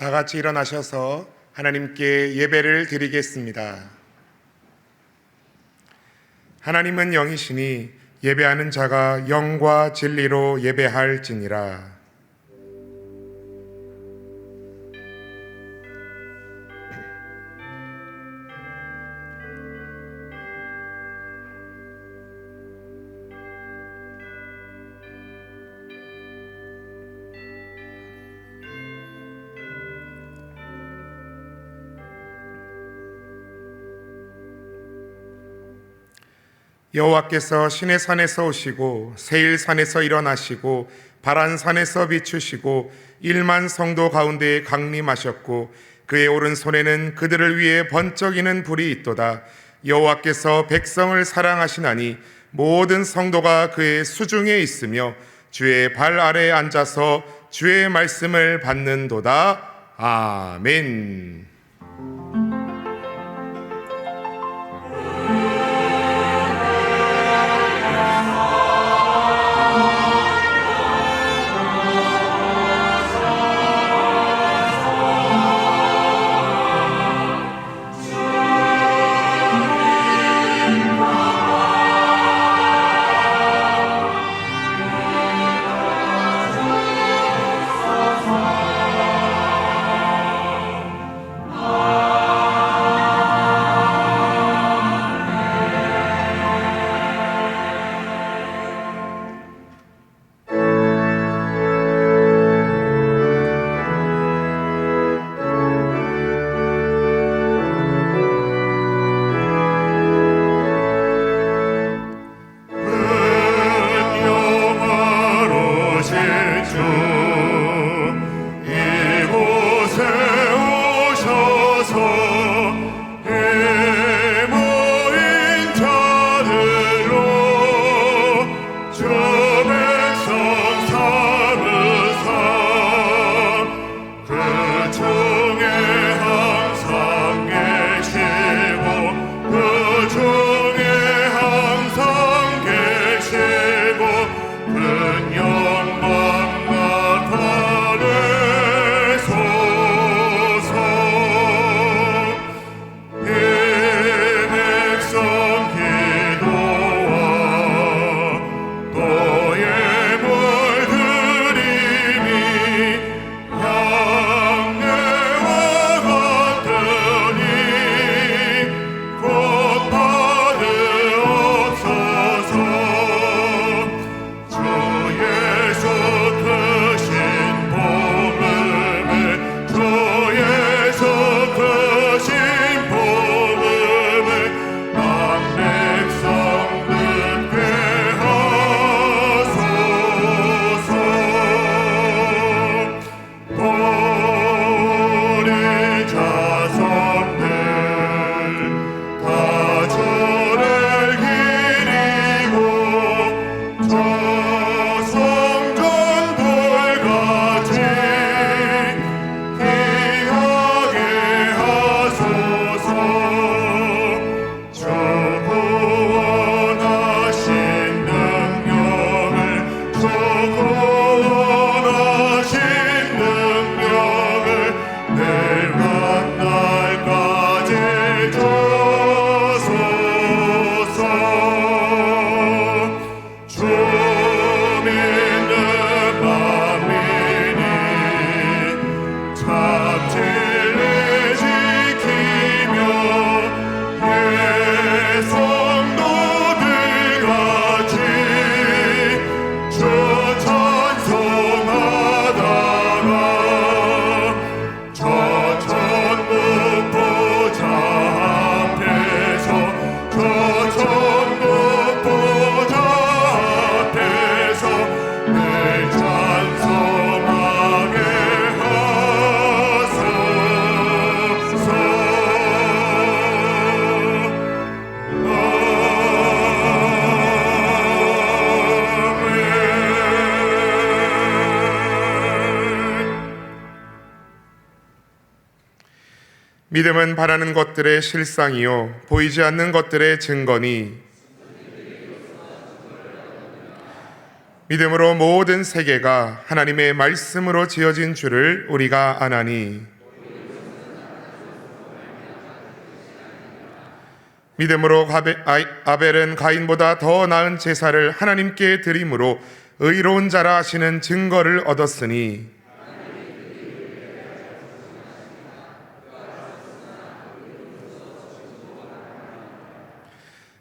다 같이 일어나셔서 하나님께 예배를 드리겠습니다. 하나님은 영이시니 예배하는 자가 영과 진리로 예배할지니라. 여호와께서 신의 산에서 오시고 세일산에서 일어나시고 바란산에서 비추시고 1만 성도 가운데에 강림하셨고 그의 오른손에는 그들을 위해 번쩍이는 불이 있도다. 여호와께서 백성을 사랑하시나니 모든 성도가 그의 수중에 있으며 주의 발 아래에 앉아서 주의 말씀을 받는도다. 아멘. 믿음은 바라는 것들의 실상이요 보이지 않는 것들의 증거니 믿음으로 모든 세계가 하나님의 말씀으로 지어진 줄을 우리가 아나니 믿음으로 아벨은 가인보다 더 나은 제사를 하나님께 드림으로 의로운 자라 하시는 증거를 얻었으니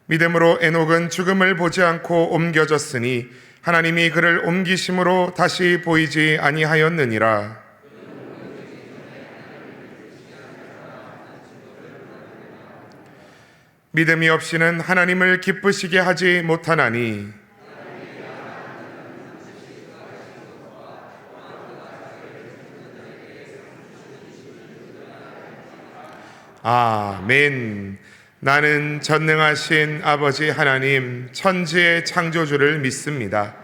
믿음으로 에녹은 죽음을 보지 않고 옮겨졌으니 하나님이 그를 옮기심으로 다시 보이지 아니하였느니라. 믿음이 없이는 하나님을 기쁘시게 하지 못하나니 아멘. 나는 전능하신 아버지 하나님 천지의 창조주를 믿습니다.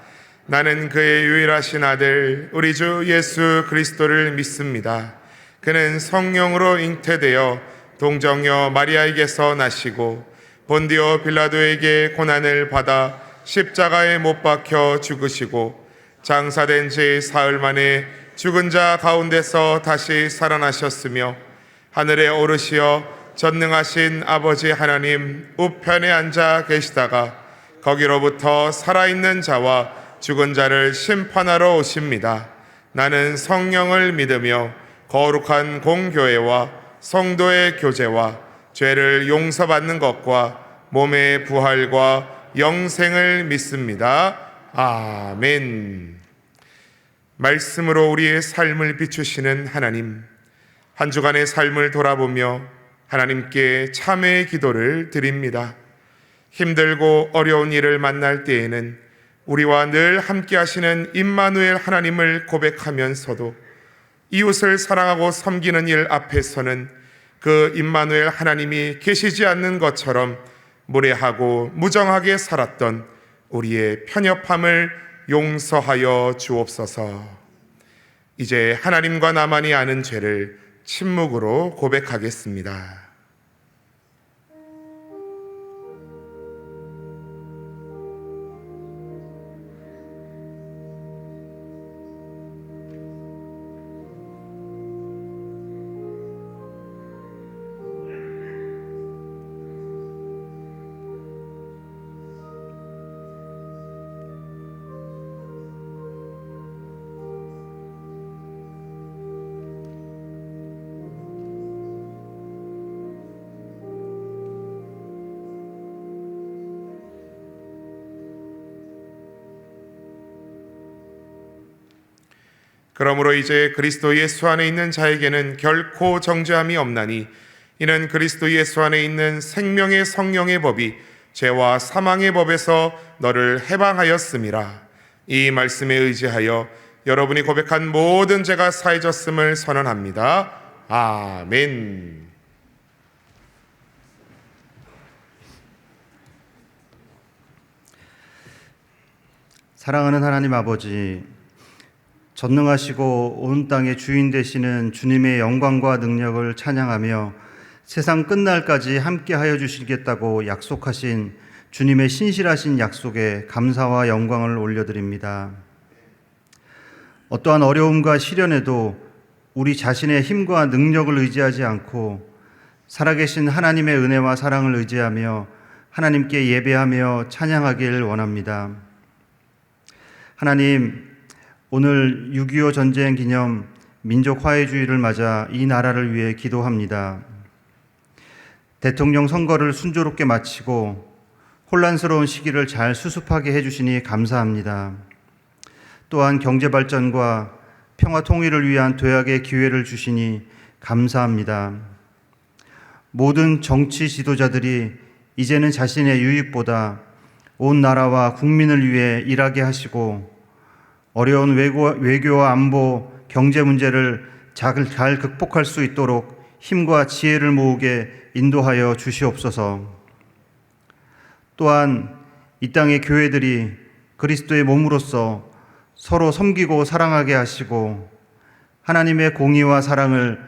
나는 그의 유일하신 아들 우리 주 예수 그리스도를 믿습니다. 그는 성령으로 잉태되어 동정녀 마리아에게서 나시고 본디오 빌라도에게 고난을 받아 십자가에 못 박혀 죽으시고 장사된 지 사흘 만에 죽은 자 가운데서 다시 살아나셨으며 하늘에 오르시어 전능하신 아버지 하나님 우편에 앉아 계시다가 거기로부터 살아있는 자와 죽은 자를 심판하러 오십니다. 나는 성령을 믿으며 거룩한 공교회와 성도의 교제와 죄를 용서받는 것과 몸의 부활과 영생을 믿습니다. 아멘. 말씀으로 우리의 삶을 비추시는 하나님, 한 주간의 삶을 돌아보며 하나님께 참회의 기도를 드립니다. 힘들고 어려운 일을 만날 때에는 우리와 늘 함께 하시는 임마누엘 하나님을 고백하면서도 이웃을 사랑하고 섬기는 일 앞에서는 그 임마누엘 하나님이 계시지 않는 것처럼 무례하고 무정하게 살았던 우리의 편협함을 용서하여 주옵소서. 이제 하나님과 나만이 아는 죄를 침묵으로 고백하겠습니다. 그러므로 이제 그리스도 예수 안에 있는 자에게는 결코 정죄함이 없나니 이는 그리스도 예수 안에 있는 생명의 성령의 법이 죄와 사망의 법에서 너를 해방하였음이라. 이 말씀에 의지하여 여러분이 고백한 모든 죄가 사해졌음을 선언합니다. 아멘. 사랑하는 하나님 아버지, 전능하시고 온 땅의 주인 되시는 주님의 영광과 능력을 찬양하며 세상 끝날까지 함께하여 주시겠다고 약속하신 주님의 신실하신 약속에 감사와 영광을 올려드립니다. 어떠한 어려움과 시련에도 우리 자신의 힘과 능력을 의지하지 않고 살아계신 하나님의 은혜와 사랑을 의지하며 하나님께 예배하며 찬양하길 원합니다. 하나님, 오늘 6.25 전쟁 기념 민족 화해주의를 맞아 이 나라를 위해 기도합니다. 대통령 선거를 순조롭게 마치고 혼란스러운 시기를 잘 수습하게 해주시니 감사합니다. 또한 경제발전과 평화 통일을 위한 도약의 기회를 주시니 감사합니다. 모든 정치 지도자들이 이제는 자신의 유익보다 온 나라와 국민을 위해 일하게 하시고 어려운 외교와 안보, 경제 문제를 잘 극복할 수 있도록 힘과 지혜를 모으게 인도하여 주시옵소서. 또한 이 땅의 교회들이 그리스도의 몸으로서 서로 섬기고 사랑하게 하시고 하나님의 공의와 사랑을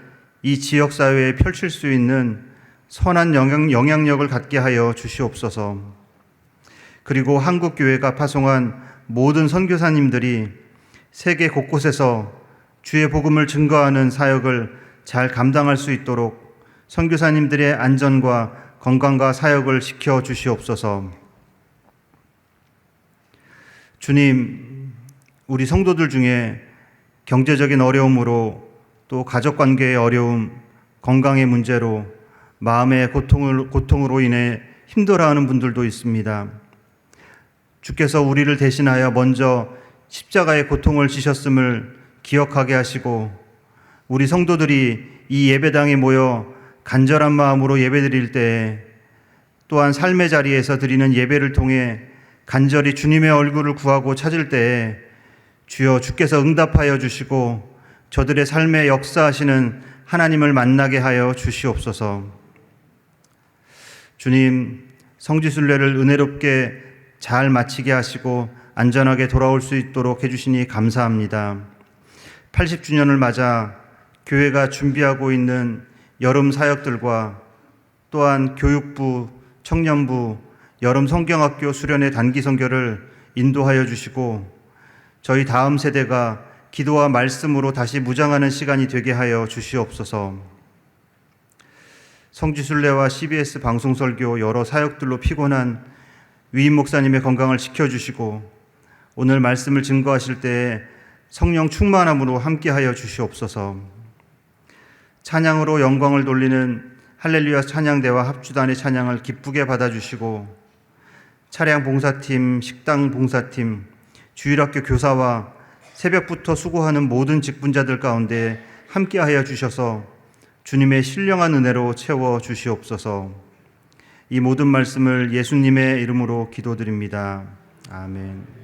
이 지역사회에 펼칠 수 있는 선한 영향력을 갖게 하여 주시옵소서. 그리고 한국교회가 파송한 모든 선교사님들이 세계 곳곳에서 주의 복음을 증거하는 사역을 잘 감당할 수 있도록 선교사님들의 안전과 건강과 사역을 지켜 주시옵소서. 주님, 우리 성도들 중에 경제적인 어려움으로 또 가족 관계의 어려움, 건강의 문제로 마음의 고통으로 인해 힘들어하는 분들도 있습니다. 주께서 우리를 대신하여 먼저 십자가의 고통을 지셨음을 기억하게 하시고 우리 성도들이 이 예배당에 모여 간절한 마음으로 예배드릴 때에 또한 삶의 자리에서 드리는 예배를 통해 간절히 주님의 얼굴을 구하고 찾을 때에 주여 주께서 응답하여 주시고 저들의 삶에 역사하시는 하나님을 만나게 하여 주시옵소서. 주님, 성지순례를 은혜롭게 잘 마치게 하시고 안전하게 돌아올 수 있도록 해주시니 감사합니다. 80주년을 맞아 교회가 준비하고 있는 여름 사역들과 또한 교육부, 청년부, 여름 성경학교 수련회 단기 선교를 인도하여 주시고 저희 다음 세대가 기도와 말씀으로 다시 무장하는 시간이 되게 하여 주시옵소서. 성지순례와 CBS 방송설교 여러 사역들로 피곤한 위임 목사님의 건강을 지켜주시고 오늘 말씀을 증거하실 때에 성령 충만함으로 함께하여 주시옵소서. 찬양으로 영광을 돌리는 할렐루야 찬양대와 합주단의 찬양을 기쁘게 받아주시고 차량 봉사팀, 식당 봉사팀, 주일학교 교사와 새벽부터 수고하는 모든 직분자들 가운데 함께하여 주셔서 주님의 신령한 은혜로 채워 주시옵소서. 이 모든 말씀을 예수님의 이름으로 기도드립니다. 아멘.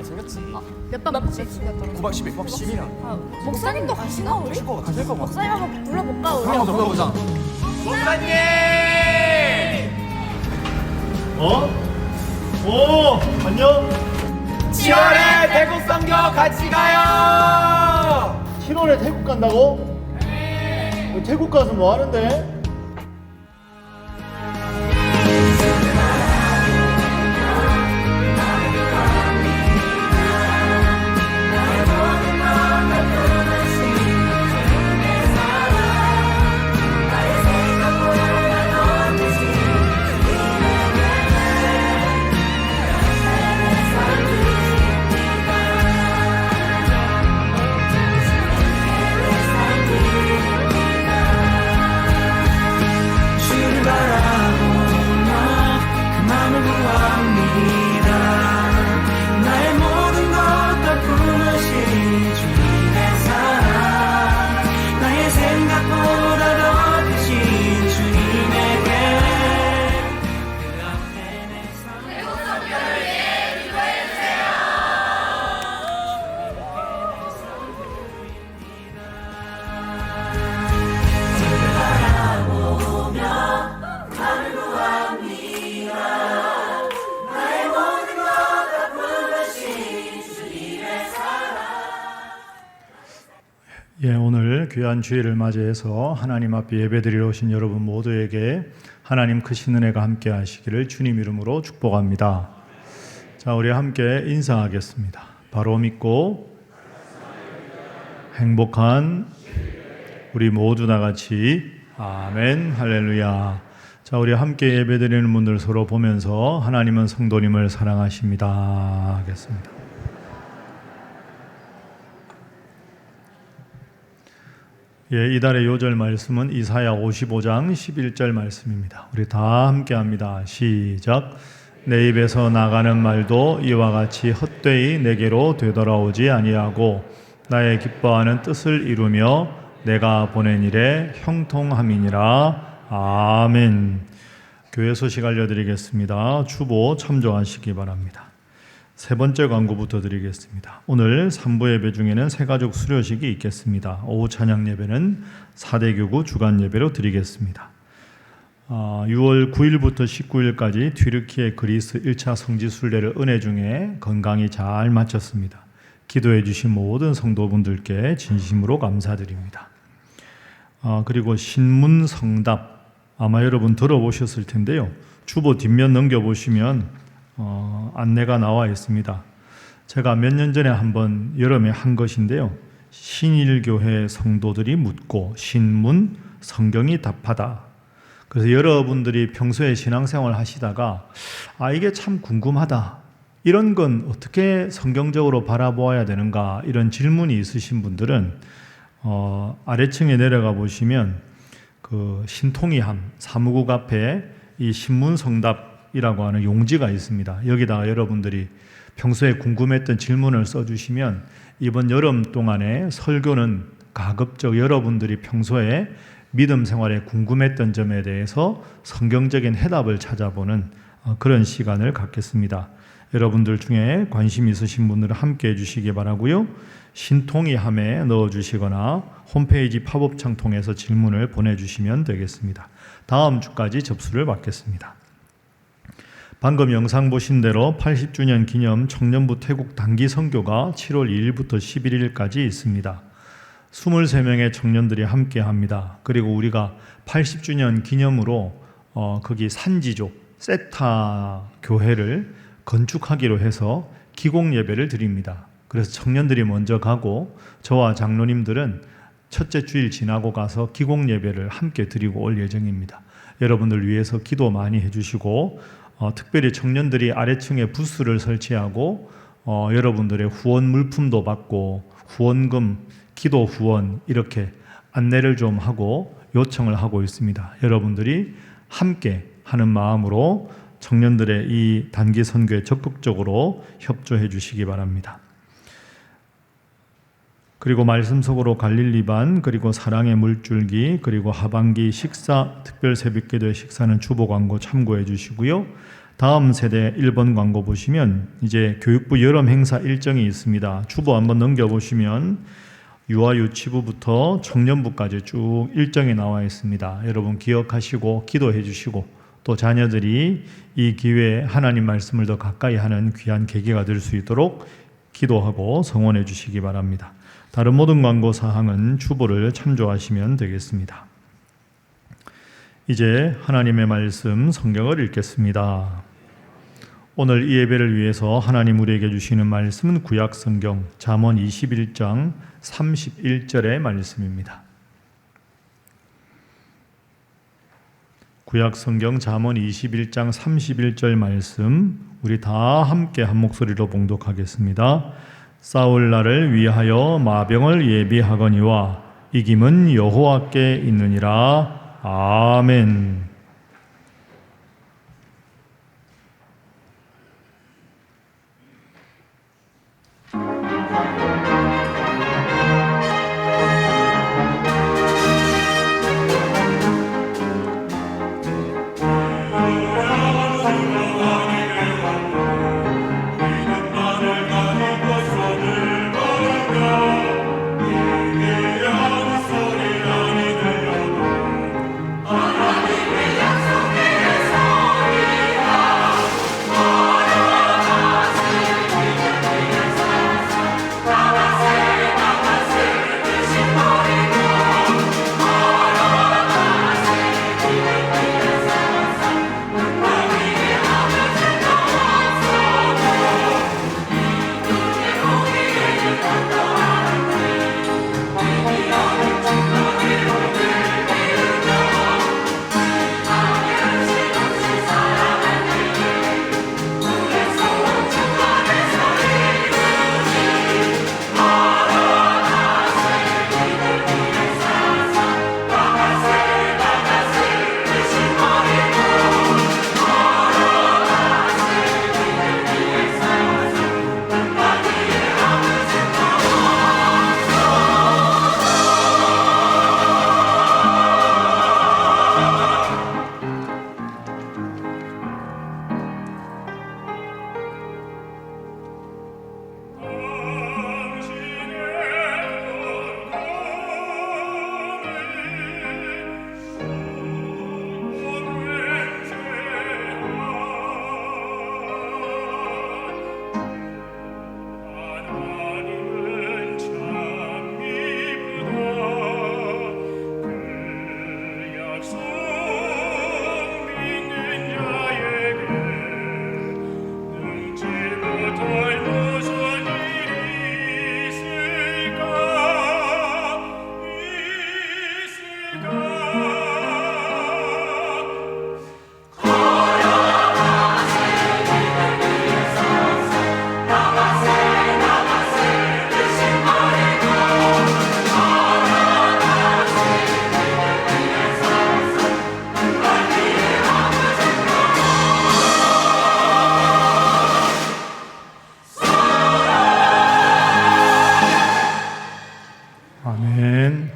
생겼지. 몇 번 먹지? 9박 10일, 9박 10일이랑. 목사님도 가시나 우리? 가실 거 같아. 목사님 한번 불러볼까 우리? 한번 불러보자. 목사님! 안녕? 7월에 태국 선교 같이 가요! 7월에 태국 간다고? 네. 태국 가서 뭐 하는데? 오늘 귀한 주일을 맞이해서 하나님 앞에 예배드리러 오신 여러분 모두에게 하나님 크신 은혜가 함께 하시기를 주님 이름으로 축복합니다. 자, 우리 함께 인사하겠습니다. 바로 믿고 행복한 우리 모두 다 같이 아멘 할렐루야. 자, 우리 함께 예배드리는 분들 서로 보면서 하나님은 성도님을 사랑하십니다 하겠습니다. 이달의 요절 말씀은 이사야 55장 11절 말씀입니다. 우리 다 함께 합니다. 시작. 내 입에서 나가는 말도 이와 같이 헛되이 내게로 되돌아오지 아니하고 나의 기뻐하는 뜻을 이루며 내가 보낸 일에 형통함이니라. 아멘. 교회 소식 알려드리겠습니다. 주보 참조하시기 바랍니다. 세 번째 광고부터 드리겠습니다. 오늘 3부 예배 중에는 새가족 수료식이 있겠습니다. 오후 찬양 예배는 4대 교구 주간 예배로 드리겠습니다. 6월 9일부터 19일까지 튀르키예 그리스 1차 성지 순례를 은혜 중에 건강히 잘 마쳤습니다. 기도해 주신 모든 성도분들께 진심으로 감사드립니다. 그리고 신문성답 아마 여러분 들어보셨을 텐데요. 주보 뒷면 넘겨보시면 안내가 나와 있습니다. 제가 몇 년 전에 한번 여름에 한 것인데요. 신일교회 성도들이 묻고 신문 성경이 답하다. 그래서 여러분들이 평소에 신앙생활 하시다가 이게 참 궁금하다. 이런 건 어떻게 성경적으로 바라보아야 되는가 이런 질문이 있으신 분들은 아래층에 내려가 보시면 그 신통이함 사무국 앞에 이 신문성답이라고 하는 용지가 있습니다. 여기다가 여러분들이 평소에 궁금했던 질문을 써주시면 이번 여름 동안에 설교는 가급적 여러분들이 평소에 믿음 생활에 궁금했던 점에 대해서 성경적인 해답을 찾아보는 그런 시간을 갖겠습니다. 여러분들 중에 관심 있으신 분들은 함께 해주시기 바라고요. 신통이함에 넣어주시거나 홈페이지 팝업창 통해서 질문을 보내주시면 되겠습니다. 다음 주까지 접수를 받겠습니다. 방금 영상 보신 대로 80주년 기념 청년부 태국 단기 선교가 7월 2일부터 11일까지 있습니다. 23명의 청년들이 함께 합니다. 그리고 우리가 80주년 기념으로 거기 산지족 세타 교회를 건축하기로 해서 기공 예배를 드립니다. 그래서 청년들이 먼저 가고 저와 장로님들은 첫째 주일 지나고 가서 기공 예배를 함께 드리고 올 예정입니다. 여러분들 위해서 기도 많이 해주시고 특별히 청년들이 아래층에 부스를 설치하고 여러분들의 후원 물품도 받고 후원금, 기도 후원 이렇게 안내를 좀 하고 요청을 하고 있습니다. 여러분들이 함께 하는 마음으로 청년들의 이 단기 선교에 적극적으로 협조해 주시기 바랍니다. 그리고 말씀 속으로 갈릴리반, 그리고 사랑의 물줄기, 그리고 하반기 식사, 특별 새벽기도의 식사는 주보 광고 참고해 주시고요. 다음 세대 1번 광고 보시면 이제 교육부 여름 행사 일정이 있습니다. 주보 한번 넘겨보시면 유아유치부부터 청년부까지 쭉 일정이 나와 있습니다. 여러분 기억하시고 기도해 주시고 또 자녀들이 이 기회에 하나님 말씀을 더 가까이 하는 귀한 계기가 될 수 있도록 기도하고 성원해 주시기 바랍니다. 다른 모든 광고 사항은 주보를 참조하시면 되겠습니다. 이제 하나님의 말씀 성경을 읽겠습니다. 오늘 이 예배를 위해서 하나님 우리에게 주시는 말씀은 구약 성경 잠언 21장 31절의 말씀입니다. 구약 성경 잠언 21장 31절 말씀 우리 다 함께 한 목소리로 봉독하겠습니다. 싸울 날을 위하여 마병을 예비하거니와 이김은 여호와께 있느니라. 아멘.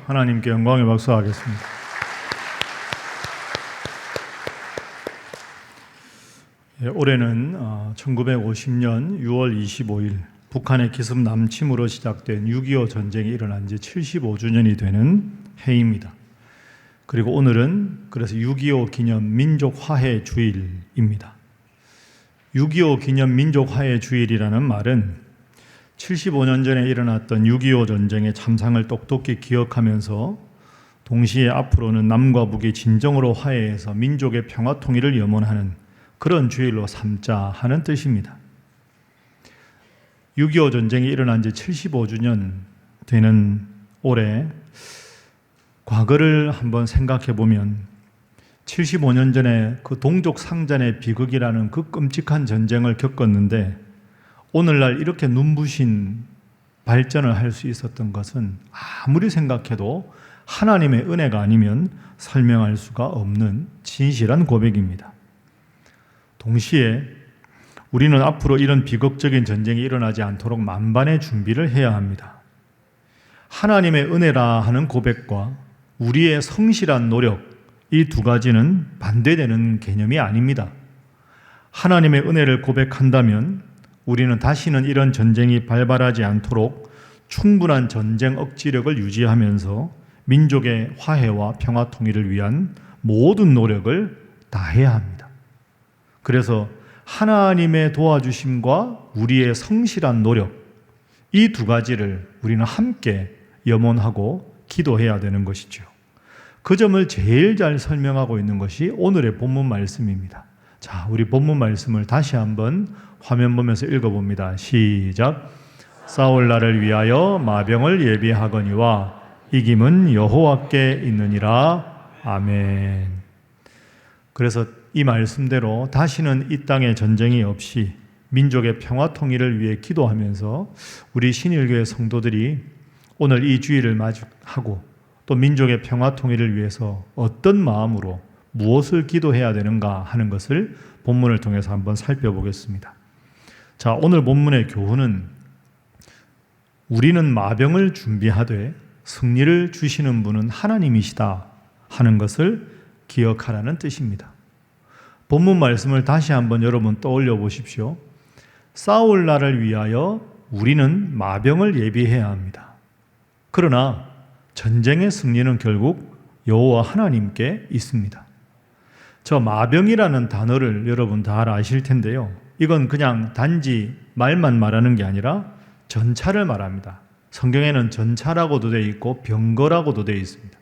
하나님께 영광의 박수 하겠습니다. 올해는 1950년 6월 25일 북한의 기습 남침으로 시작된 6.25 전쟁이 일어난 지 75주년이 되는 해입니다. 그리고 오늘은 그래서 6.25 기념 민족 화해 주일입니다. 6.25 기념 민족 화해 주일이라는 말은 75년 전에 일어났던 6.25 전쟁의 참상을 똑똑히 기억하면서 동시에 앞으로는 남과 북이 진정으로 화해해서 민족의 평화 통일을 염원하는 그런 주일로 삼자 하는 뜻입니다. 6.25 전쟁이 일어난 지 75주년 되는 올해 과거를 한번 생각해 보면 75년 전에 그 동족 상잔의 비극이라는 그 끔찍한 전쟁을 겪었는데 오늘날 이렇게 눈부신 발전을 할 수 있었던 것은 아무리 생각해도 하나님의 은혜가 아니면 설명할 수가 없는 진실한 고백입니다. 동시에 우리는 앞으로 이런 비극적인 전쟁이 일어나지 않도록 만반의 준비를 해야 합니다. 하나님의 은혜라 하는 고백과 우리의 성실한 노력, 이 두 가지는 반대되는 개념이 아닙니다. 하나님의 은혜를 고백한다면 우리는 다시는 이런 전쟁이 발발하지 않도록 충분한 전쟁 억지력을 유지하면서 민족의 화해와 평화 통일을 위한 모든 노력을 다해야 합니다. 그래서 하나님의 도와주심과 우리의 성실한 노력, 이 두 가지를 우리는 함께 염원하고 기도해야 되는 것이죠. 그 점을 제일 잘 설명하고 있는 것이 오늘의 본문 말씀입니다. 자, 우리 본문 말씀을 다시 한번 화면 보면서 읽어봅니다. 시작. 싸울 날을 위하여 마병을 예비하거니와 이김은 여호와께 있느니라. 아멘. 그래서 이 말씀대로 다시는 이 땅에 전쟁이 없이 민족의 평화 통일을 위해 기도하면서 우리 신일교회 성도들이 오늘 이 주일을 맞이하고 또 민족의 평화 통일을 위해서 어떤 마음으로 무엇을 기도해야 되는가 하는 것을 본문을 통해서 한번 살펴보겠습니다. 자, 오늘 본문의 교훈은 우리는 마병을 준비하되 승리를 주시는 분은 하나님이시다 하는 것을 기억하라는 뜻입니다. 본문 말씀을 다시 한번 여러분 떠올려 보십시오. 싸울 날을 위하여 우리는 마병을 예비해야 합니다. 그러나 전쟁의 승리는 결국 여호와 하나님께 있습니다. 저 마병이라는 단어를 여러분 다 아실 텐데요. 이건 그냥 단지 말만 말하는 게 아니라 전차를 말합니다. 성경에는 전차라고도 되어 있고 병거라고도 되어 있습니다.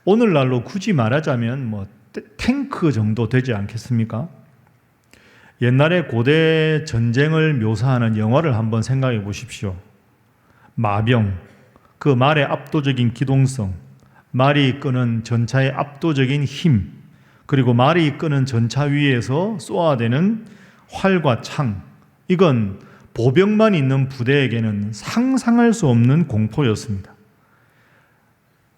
오늘날로 굳이 말하자면 탱크 정도 되지 않겠습니까? 옛날에 고대 전쟁을 묘사하는 영화를 한번 생각해 보십시오. 마병, 그 말의 압도적인 기동성, 말이 이끄는 전차의 압도적인 힘, 그리고 말이 이끄는 전차 위에서 쏘아대는 활과 창, 이건 보병만 있는 부대에게는 상상할 수 없는 공포였습니다.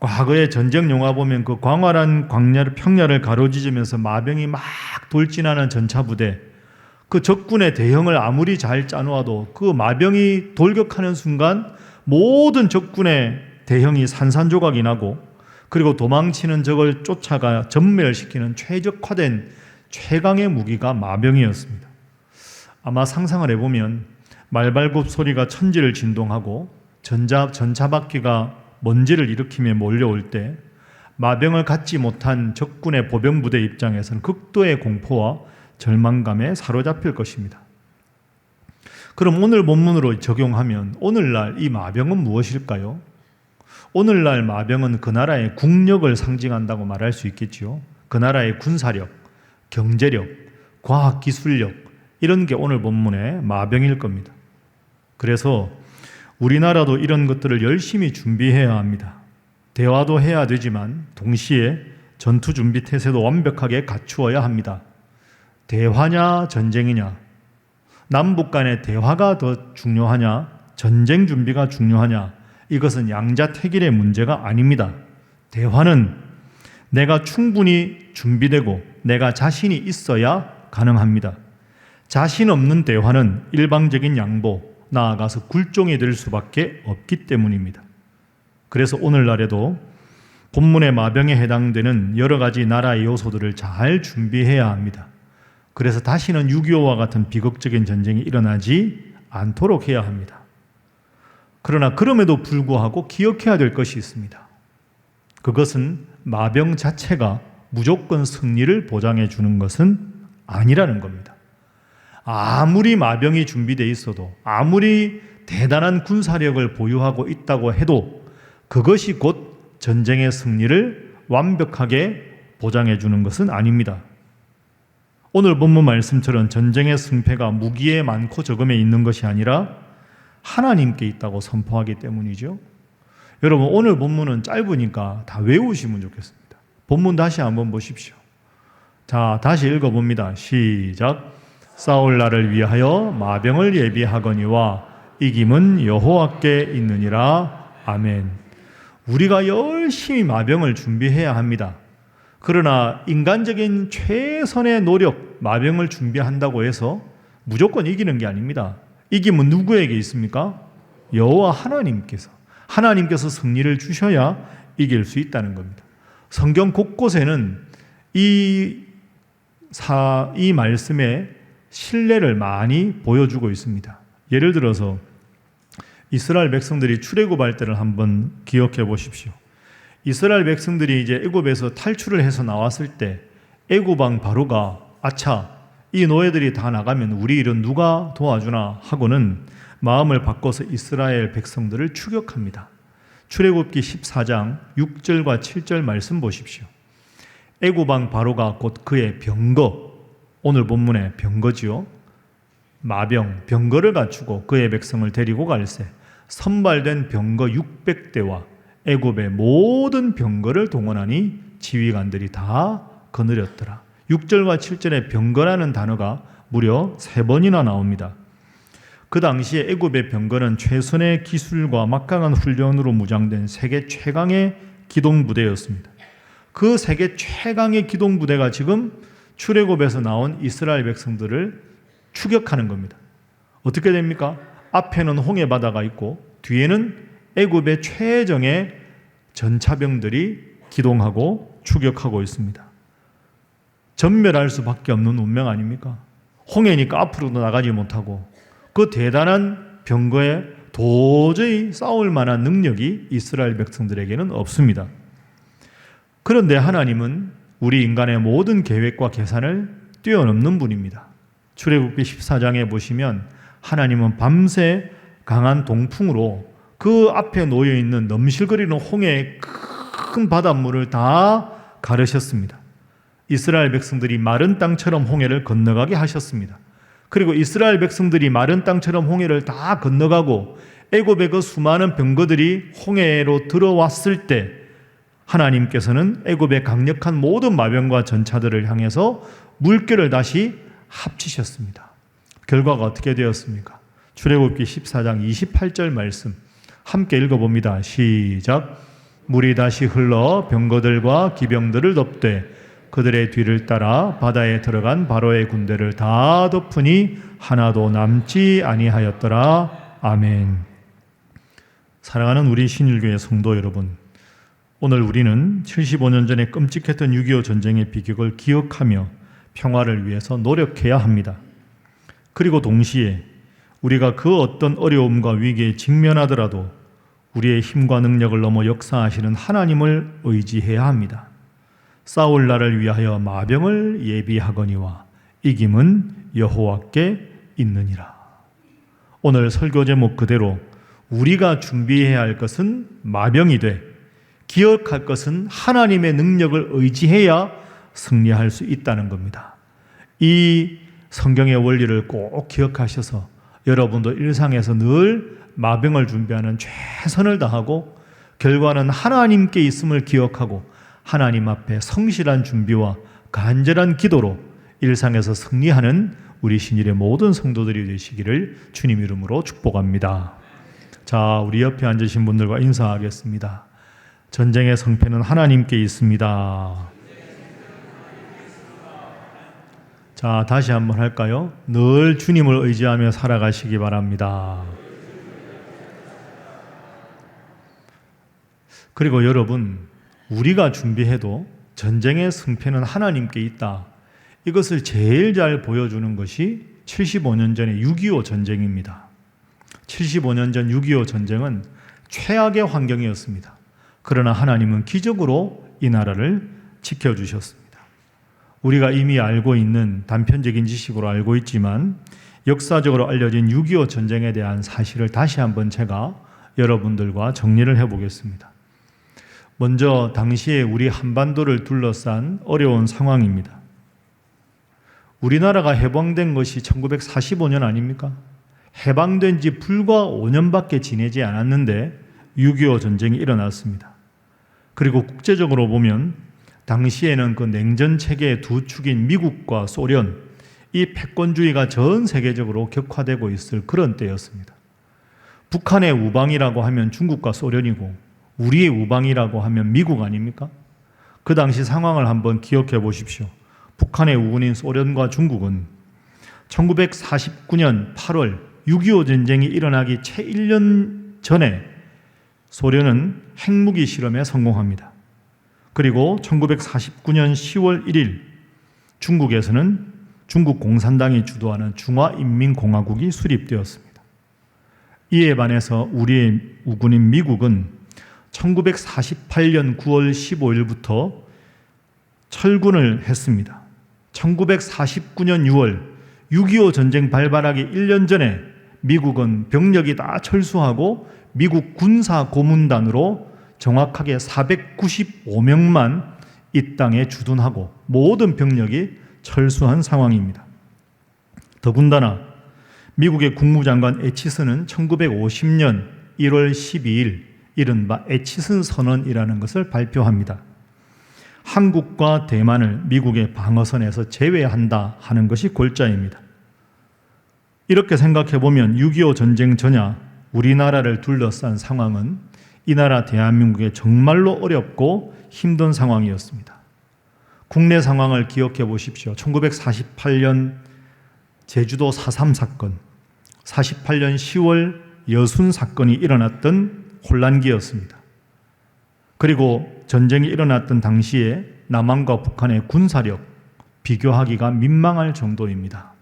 과거의 전쟁 영화 보면 그 광활한 평야를 가로지르면서 마병이 막 돌진하는 전차 부대, 그 적군의 대형을 아무리 잘 짜놓아도 그 마병이 돌격하는 순간 모든 적군의 대형이 산산조각이 나고 그리고 도망치는 적을 쫓아가 전멸시키는 최적화된 최강의 무기가 마병이었습니다. 아마 상상을 해보면 말발굽 소리가 천지를 진동하고 전차 바퀴가 먼지를 일으키며 몰려올 때 마병을 갖지 못한 적군의 보병부대 입장에서는 극도의 공포와 절망감에 사로잡힐 것입니다. 그럼 오늘 본문으로 적용하면 오늘날 이 마병은 무엇일까요? 오늘날 마병은 그 나라의 국력을 상징한다고 말할 수 있겠지요. 그 나라의 군사력, 경제력, 과학기술력 이런 게 오늘 본문의 마병일 겁니다. 그래서 우리나라도 이런 것들을 열심히 준비해야 합니다. 대화도 해야 되지만 동시에 전투준비 태세도 완벽하게 갖추어야 합니다. 대화냐 전쟁이냐, 남북 간의 대화가 더 중요하냐 전쟁 준비가 중요하냐, 이것은 양자택일의 문제가 아닙니다. 대화는 내가 충분히 준비되고 내가 자신이 있어야 가능합니다. 자신 없는 대화는 일방적인 양보, 나아가서 굴종이 될 수밖에 없기 때문입니다. 그래서 오늘날에도 본문의 마병에 해당되는 여러 가지 나라의 요소들을 잘 준비해야 합니다. 그래서 다시는 6.25와 같은 비극적인 전쟁이 일어나지 않도록 해야 합니다. 그러나 그럼에도 불구하고 기억해야 될 것이 있습니다. 그것은 마병 자체가 무조건 승리를 보장해 주는 것은 아니라는 겁니다. 아무리 마병이 준비되어 있어도, 아무리 대단한 군사력을 보유하고 있다고 해도 그것이 곧 전쟁의 승리를 완벽하게 보장해 주는 것은 아닙니다. 오늘 본문 말씀처럼 전쟁의 승패가 무기에 많고 적음에 있는 것이 아니라 하나님께 있다고 선포하기 때문이죠. 여러분, 오늘 본문은 짧으니까 다 외우시면 좋겠습니다. 본문 다시 한번 보십시오. 자, 다시 읽어봅니다. 시작. 싸울 날을 위하여 마병을 예비하거니와 이김은 여호와께 있느니라. 아멘. 우리가 열심히 마병을 준비해야 합니다. 그러나 인간적인 최선의 노력, 마병을 준비한다고 해서 무조건 이기는 게 아닙니다. 이김은 누구에게 있습니까? 여호와 하나님께서 승리를 주셔야 이길 수 있다는 겁니다. 성경 곳곳에는 이 말씀에 신뢰를 많이 보여주고 있습니다. 예를 들어서 이스라엘 백성들이 출애굽할 때를 한번 기억해 보십시오. 이스라엘 백성들이 이제 애굽에서 탈출을 해서 나왔을 때 애굽 왕 바로가 아차, 이 노예들이 다 나가면 우리 일은 누가 도와주나 하고는 마음을 바꿔서 이스라엘 백성들을 추격합니다. 출애굽기 14장 6절과 7절 말씀 보십시오. 애굽 왕 바로가 곧 그의 병거, 오늘 본문의 병거지요. 마병, 병거를 갖추고 그의 백성을 데리고 갈새 선발된 병거 600대와 애굽의 모든 병거를 동원하니 지휘관들이 다 거느렸더라. 6절과 7절에 병거라는 단어가 무려 3번이나 나옵니다. 그 당시에 애굽의 병거는 최선의 기술과 막강한 훈련으로 무장된 세계 최강의 기동부대였습니다. 그 세계 최강의 기동부대가 지금 출애굽에서 나온 이스라엘 백성들을 추격하는 겁니다. 어떻게 됩니까? 앞에는 홍해 바다가 있고 뒤에는 애굽의 최정의 전차병들이 기동하고 추격하고 있습니다. 전멸할 수밖에 없는 운명 아닙니까? 홍해니까 앞으로도 나가지 못하고 그 대단한 병거에 도저히 싸울 만한 능력이 이스라엘 백성들에게는 없습니다. 그런데 하나님은 우리 인간의 모든 계획과 계산을 뛰어넘는 분입니다. 출애굽기 14장에 보시면 하나님은 밤새 강한 동풍으로 그 앞에 놓여있는 넘실거리는 홍해의 큰 바닷물을 다 가르셨습니다. 이스라엘 백성들이 마른 땅처럼 홍해를 건너가게 하셨습니다. 그리고 이스라엘 백성들이 마른 땅처럼 홍해를 다 건너가고 애굽의 그 수많은 병거들이 홍해로 들어왔을 때 하나님께서는 애굽의 강력한 모든 마병과 전차들을 향해서 물결을 다시 합치셨습니다. 결과가 어떻게 되었습니까? 출애굽기 14장 28절 말씀 함께 읽어봅니다. 시작. 물이 다시 흘러 병거들과 기병들을 덮되 그들의 뒤를 따라 바다에 들어간 바로의 군대를 다 덮으니 하나도 남지 아니하였더라. 아멘. 사랑하는 우리 신일교회 성도 여러분, 오늘 우리는 75년 전에 끔찍했던 6.25 전쟁의 비극을 기억하며 평화를 위해서 노력해야 합니다. 그리고 동시에 우리가 그 어떤 어려움과 위기에 직면하더라도 우리의 힘과 능력을 넘어 역사하시는 하나님을 의지해야 합니다. 싸울 날을 위하여 마병을 예비하거니와 이김은 여호와께 있느니라. 오늘 설교 제목 그대로 우리가 준비해야 할 것은 마병이 돼 기억할 것은 하나님의 능력을 의지해야 승리할 수 있다는 겁니다. 이 성경의 원리를 꼭 기억하셔서 여러분도 일상에서 늘 마병을 준비하는 최선을 다하고 결과는 하나님께 있음을 기억하고 하나님 앞에 성실한 준비와 간절한 기도로 일상에서 승리하는 우리 신일의 모든 성도들이 되시기를 주님 이름으로 축복합니다. 자, 우리 옆에 앉으신 분들과 인사하겠습니다. 전쟁의 성패는 하나님께 있습니다. 자, 다시 한번 할까요? 늘 주님을 의지하며 살아가시기 바랍니다. 그리고 여러분, 우리가 준비해도 전쟁의 승패는 하나님께 있다. 이것을 제일 잘 보여주는 것이 75년 전의 6.25 전쟁입니다. 75년 전 6.25 전쟁은 최악의 환경이었습니다. 그러나 하나님은 기적으로 이 나라를 지켜주셨습니다. 우리가 이미 알고 있는 단편적인 지식으로 알고 있지만 역사적으로 알려진 6.25 전쟁에 대한 사실을 다시 한번 제가 여러분들과 정리를 해보겠습니다. 먼저 당시에 우리 한반도를 둘러싼 어려운 상황입니다. 우리나라가 해방된 것이 1945년 아닙니까? 해방된 지 불과 5년밖에 지내지 않았는데 6.25 전쟁이 일어났습니다. 그리고 국제적으로 보면 당시에는 그 냉전 체계의 두 축인 미국과 소련, 이 패권주의가 전 세계적으로 격화되고 있을 그런 때였습니다. 북한의 우방이라고 하면 중국과 소련이고 우리의 우방이라고 하면 미국 아닙니까? 그 당시 상황을 한번 기억해 보십시오. 북한의 우군인 소련과 중국은 1949년 8월 6.25 전쟁이 일어나기 채 1년 전에 소련은 핵무기 실험에 성공합니다. 그리고 1949년 10월 1일 중국에서는 중국 공산당이 주도하는 중화인민공화국이 수립되었습니다. 이에 반해서 우리의 우군인 미국은 1948년 9월 15일부터 철군을 했습니다. 1949년 6월 6.25 전쟁 발발하기 1년 전에 미국은 병력이 다 철수하고 미국 군사고문단으로 정확하게 495명만 이 땅에 주둔하고 모든 병력이 철수한 상황입니다. 더군다나 미국의 국무장관 애치슨은 1950년 1월 12일 이른바 애치슨 선언이라는 것을 발표합니다. 한국과 대만을 미국의 방어선에서 제외한다 하는 것이 골자입니다. 이렇게 생각해 보면 6.25 전쟁 전야 우리나라를 둘러싼 상황은 이 나라 대한민국에 정말로 어렵고 힘든 상황이었습니다. 국내 상황을 기억해 보십시오. 1948년 제주도 4.3 사건, 48년 10월 여순 사건이 일어났던 혼란기였습니다. 그리고 전쟁이 일어났던 당시에 남한과 북한의 군사력 비교하기가 민망할 정도입니다.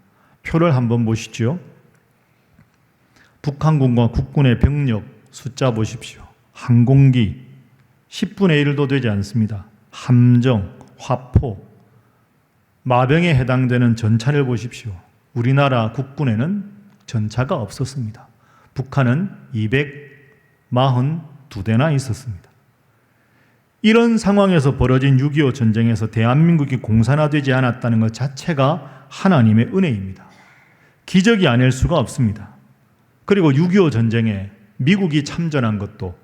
표를 한번 보시죠. 북한군과 국군의 병력 숫자 보십시오. 항공기 10분의 1도 되지 않습니다. 함정, 화포, 마병에 해당되는 전차를 보십시오. 우리나라 국군에는 전차가 없었습니다. 북한은 242대나 있었습니다. 이런 상황에서 벌어진 6.25 전쟁에서 대한민국이 공산화되지 않았다는 것 자체가 하나님의 은혜입니다. 기적이 아닐 수가 없습니다. 그리고 6.25 전쟁에 미국이 참전한 것도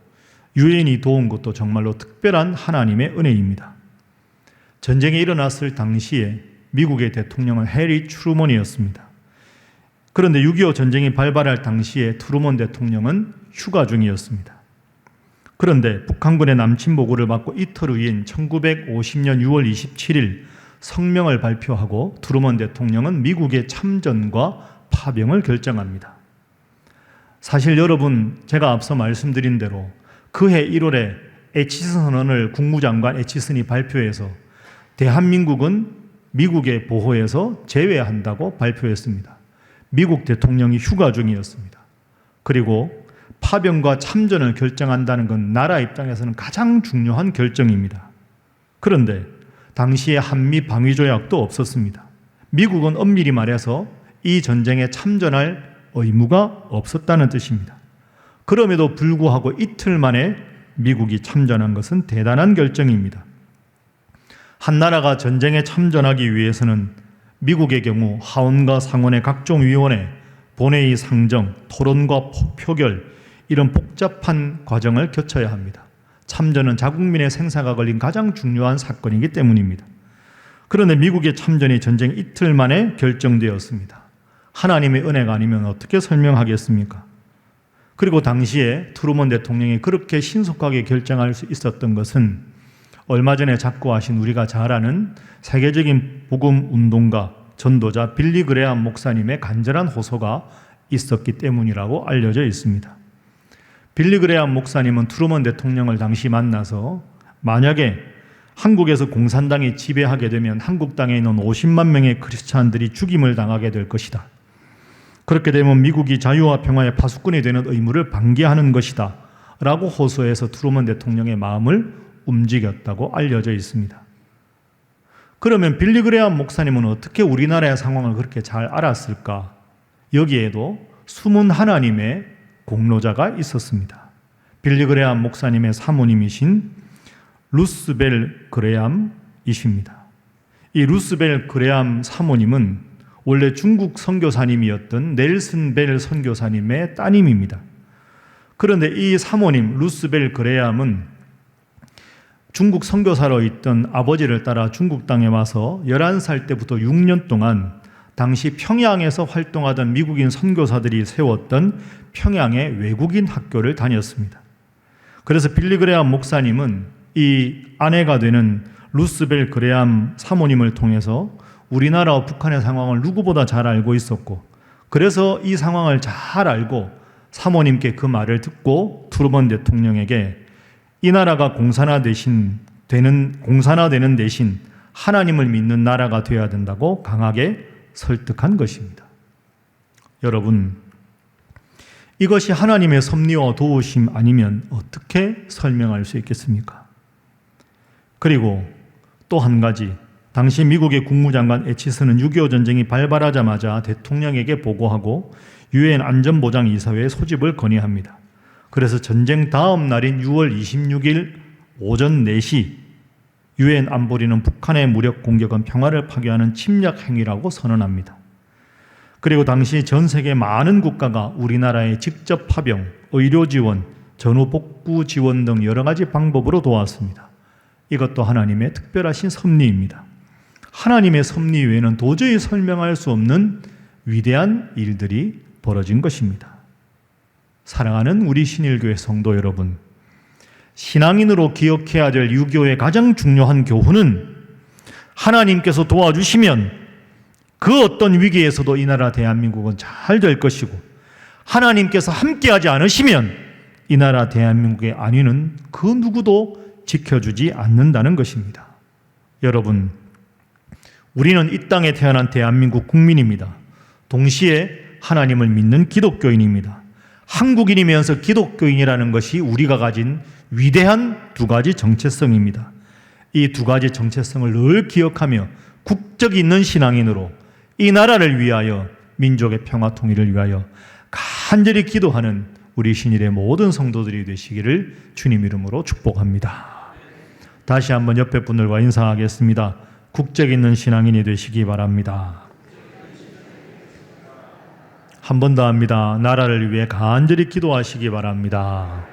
유엔이 도운 것도 정말로 특별한 하나님의 은혜입니다. 전쟁이 일어났을 당시에 미국의 대통령은 해리 트루먼이었습니다. 그런데 6.25 전쟁이 발발할 당시에 트루먼 대통령은 휴가 중이었습니다. 그런데 북한군의 남침 보고를 받고 이틀 후인 1950년 6월 27일 성명을 발표하고 트루먼 대통령은 미국의 참전과 파병을 결정합니다. 사실 여러분, 제가 앞서 말씀드린 대로 그해 1월에 애치슨 선언을 국무장관 애치슨이 발표해서 대한민국은 미국의 보호에서 제외한다고 발표했습니다. 미국 대통령이 휴가 중이었습니다. 그리고 파병과 참전을 결정한다는 건 나라 입장에서는 가장 중요한 결정입니다. 그런데 당시에 한미 방위조약도 없었습니다. 미국은 엄밀히 말해서 이 전쟁에 참전할 의무가 없었다는 뜻입니다. 그럼에도 불구하고 이틀 만에 미국이 참전한 것은 대단한 결정입니다. 한 나라가 전쟁에 참전하기 위해서는 미국의 경우 하원과 상원의 각종 위원회, 본회의 상정, 토론과 표결 이런 복잡한 과정을 거쳐야 합니다. 참전은 자국민의 생사가 걸린 가장 중요한 사건이기 때문입니다. 그런데 미국의 참전이 전쟁 이틀 만에 결정되었습니다. 하나님의 은혜가 아니면 어떻게 설명하겠습니까? 그리고 당시에 트루먼 대통령이 그렇게 신속하게 결정할 수 있었던 것은 얼마 전에 작고하신 우리가 잘 아는 세계적인 복음 운동가 전도자 빌리 그레암 목사님의 간절한 호소가 있었기 때문이라고 알려져 있습니다. 빌리 그레암 목사님은 트루먼 대통령을 당시 만나서 만약에 한국에서 공산당이 지배하게 되면 한국 땅에 있는 50만 명의 크리스찬들이 죽임을 당하게 될 것이다. 그렇게 되면 미국이 자유와 평화의 파수꾼이 되는 의무를 방기하는 것이다 라고 호소해서 트루먼 대통령의 마음을 움직였다고 알려져 있습니다. 그러면 빌리 그레암 목사님은 어떻게 우리나라의 상황을 그렇게 잘 알았을까? 여기에도 숨은 하나님의 공로자가 있었습니다. 빌리 그레암 목사님의 사모님이신 루스벨 그레암이십니다. 이 루스벨 그레암 사모님은 원래 중국 선교사님이었던 넬슨 벨 선교사님의 따님입니다. 그런데 이 사모님 루스벨 그레암은 중국 선교사로 있던 아버지를 따라 중국 땅에 와서 11살 때부터 6년 동안 당시 평양에서 활동하던 미국인 선교사들이 세웠던 평양의 외국인 학교를 다녔습니다. 그래서 빌리 그레암 목사님은 이 아내가 되는 루스벨 그레암 사모님을 통해서 우리나라와 북한의 상황을 누구보다 잘 알고 있었고, 그래서 이 상황을 잘 알고 사모님께 그 말을 듣고 트루먼 대통령에게 이 나라가 공산화되는 대신 하나님을 믿는 나라가 되어야 된다고 강하게 설득한 것입니다. 여러분, 이것이 하나님의 섭리와 도우심 아니면 어떻게 설명할 수 있겠습니까? 그리고 또 한 가지, 당시 미국의 국무장관 에치슨은 6.25 전쟁이 발발하자마자 대통령에게 보고하고 유엔 안전보장이사회의 소집을 건의합니다. 그래서 전쟁 다음 날인 6월 26일 오전 4시 유엔 안보리는 북한의 무력 공격은 평화를 파괴하는 침략 행위라고 선언합니다. 그리고 당시 전 세계 많은 국가가 우리나라의 직접 파병, 의료 지원, 전후 복구 지원 등 여러 가지 방법으로 도왔습니다. 이것도 하나님의 특별하신 섭리입니다. 하나님의 섭리 외에는 도저히 설명할 수 없는 위대한 일들이 벌어진 것입니다. 사랑하는 우리 신일교회 성도 여러분, 신앙인으로 기억해야 될 유교의 가장 중요한 교훈은 하나님께서 도와주시면 그 어떤 위기에서도 이 나라 대한민국은 잘 될 것이고, 하나님께서 함께하지 않으시면 이 나라 대한민국의 안위는 그 누구도 지켜주지 않는다는 것입니다. 여러분, 우리는 이 땅에 태어난 대한민국 국민입니다. 동시에 하나님을 믿는 기독교인입니다. 한국인이면서 기독교인이라는 것이 우리가 가진 위대한 두 가지 정체성입니다. 이 두 가지 정체성을 늘 기억하며 국적 있는 신앙인으로 이 나라를 위하여, 민족의 평화 통일을 위하여 간절히 기도하는 우리 신일의 모든 성도들이 되시기를 주님 이름으로 축복합니다. 다시 한번 옆에 분들과 인사하겠습니다. 국적 있는 신앙인이 되시기 바랍니다. 한 번 더 합니다. 나라를 위해 간절히 기도하시기 바랍니다.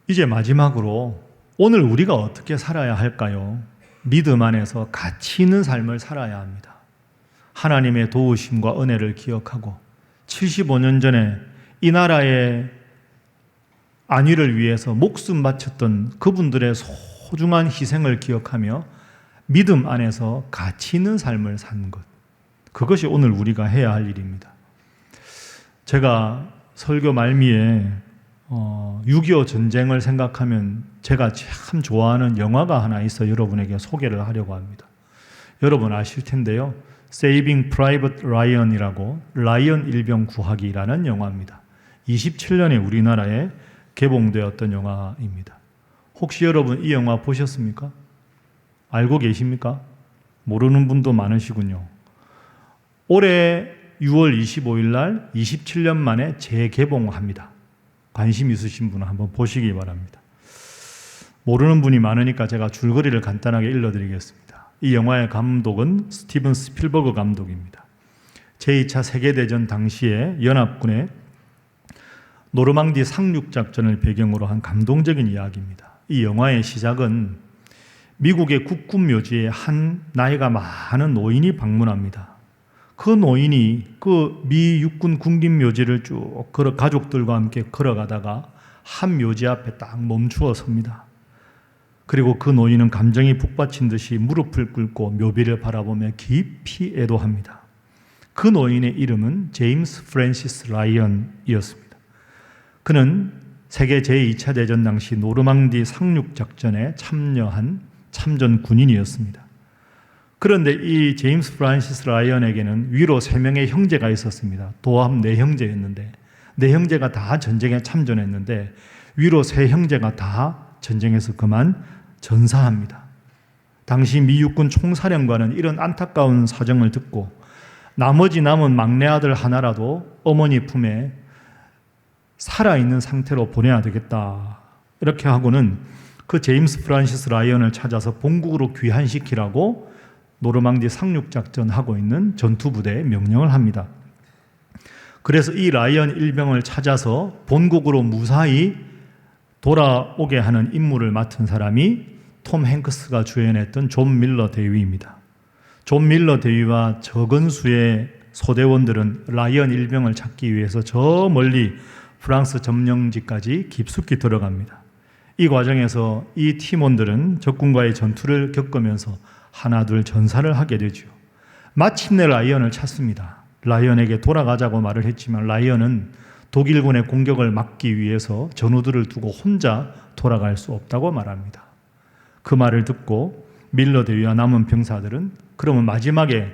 이제 마지막으로 오늘 우리가 어떻게 살아야 할까요? 믿음 안에서 가치 있는 삶을 살아야 합니다. 하나님의 도우심과 은혜를 기억하고 75년 전에 이 나라의 안위를 위해서 목숨 바쳤던 그분들의 소중한 희생을 기억하며 믿음 안에서 가치 있는 삶을 사는 것, 그것이 오늘 우리가 해야 할 일입니다. 제가 설교 말미에 6.25 전쟁을 생각하면 제가 참 좋아하는 영화가 하나 있어 여러분에게 소개를 하려고 합니다. 여러분 아실 텐데요. Saving Private Ryan이라고, 라이언 일병 구하기라는 영화입니다. 27년에 우리나라에 개봉되었던 영화입니다. 혹시 여러분 이 영화 보셨습니까? 알고 계십니까? 모르는 분도 많으시군요. 올해 6월 25일 날 27년 만에 재개봉합니다. 관심 있으신 분은 한번 보시기 바랍니다. 모르는 분이 많으니까 제가 줄거리를 간단하게 일러드리겠습니다. 이 영화의 감독은 스티븐 스필버그 감독입니다. 제2차 세계대전 당시에 연합군의 노르망디 상륙작전을 배경으로 한 감동적인 이야기입니다. 이 영화의 시작은 미국의 국군 묘지에 한 나이가 많은 노인이 방문합니다. 그 노인이 그 미 육군 군림 묘지를 쭉 가족들과 함께 걸어가다가 한 묘지 앞에 딱 멈추어 섭니다. 그리고 그 노인은 감정이 북받친 듯이 무릎을 꿇고 묘비를 바라보며 깊이 애도합니다. 그 노인의 이름은 제임스 프랜시스 라이언이었습니다. 그는 세계 제2차 대전 당시 노르망디 상륙작전에 참여한 참전 군인이었습니다. 그런데 이 제임스 프란시스 라이언에게는 위로 3명의 형제가 있었습니다. 도합 4형제였는데 4형제가 다 전쟁에 참전했는데 위로 3형제가 다 전쟁에서 그만 전사합니다. 당시 미 육군 총사령관은 이런 안타까운 사정을 듣고 나머지 남은 막내 아들 하나라도 어머니 품에 살아있는 상태로 보내야 되겠다, 이렇게 하고는 그 제임스 프란시스 라이언을 찾아서 본국으로 귀환시키라고 노르망디 상륙작전 하고 있는 전투부대에 명령을 합니다. 그래서 이 라이언 일병을 찾아서 본국으로 무사히 돌아오게 하는 임무를 맡은 사람이 톰 행크스가 주연했던 존 밀러 대위입니다. 존 밀러 대위와 적은 수의 소대원들은 라이언 일병을 찾기 위해서 저 멀리 프랑스 점령지까지 깊숙이 들어갑니다. 이 과정에서 이 팀원들은 적군과의 전투를 겪으면서 하나둘 전사를 하게 되죠. 마침내 라이언을 찾습니다. 라이언에게 돌아가자고 말을 했지만 라이언은 독일군의 공격을 막기 위해서 전우들을 두고 혼자 돌아갈 수 없다고 말합니다. 그 말을 듣고 밀러 대위와 남은 병사들은 그러면 마지막에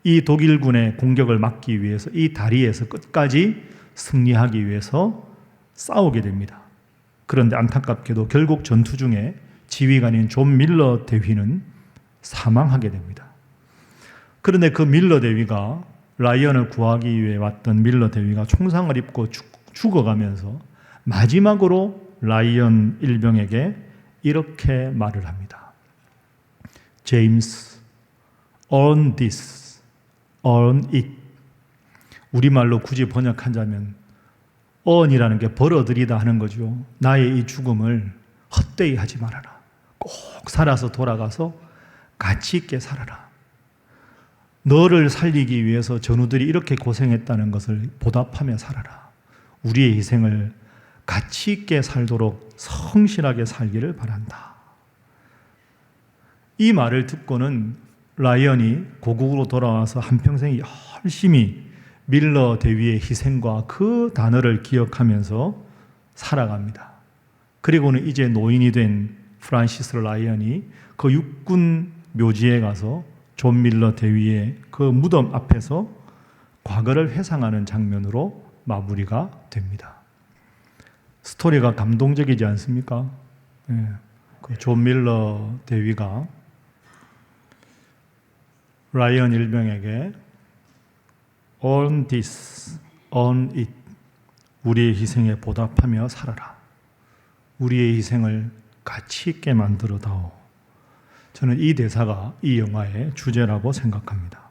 이 독일군의 공격을 막기 위해서 이 다리에서 끝까지 승리하기 위해서 싸우게 됩니다. 그런데 안타깝게도 결국 전투 중에 지휘관인 존 밀러 대위는 사망하게 됩니다. 그런데 그 밀러 대위가 라이언을 구하기 위해 왔던 밀러 대위가 총상을 입고 죽어가면서 마지막으로 라이언 일병에게 이렇게 말을 합니다. James, earn this, earn it. 우리말로 굳이 번역하자면 earn이라는 게 벌어들이다 하는 거죠. 나의 이 죽음을 헛되이 하지 말아라. 꼭 살아서 돌아가서 가치 있게 살아라. 너를 살리기 위해서 전우들이 이렇게 고생했다는 것을 보답하며 살아라. 우리의 희생을 가치 있게 살도록 성실하게 살기를 바란다. 이 말을 듣고는 라이언이 고국으로 돌아와서 한평생 열심히 밀러 대위의 희생과 그 단어를 기억하면서 살아갑니다. 그리고는 이제 노인이 된 프란시스 라이언이 그 육군 묘지에 가서 존 밀러 대위의 그 무덤 앞에서 과거를 회상하는 장면으로 마무리가 됩니다. 스토리가 감동적이지 않습니까? 예. 그 존 밀러 대위가 라이언 일병에게 earn this, earn it. 우리의 희생에 보답하며 살아라. 우리의 희생을 가치 있게 만들어 다오. 저는 이 대사가 이 영화의 주제라고 생각합니다.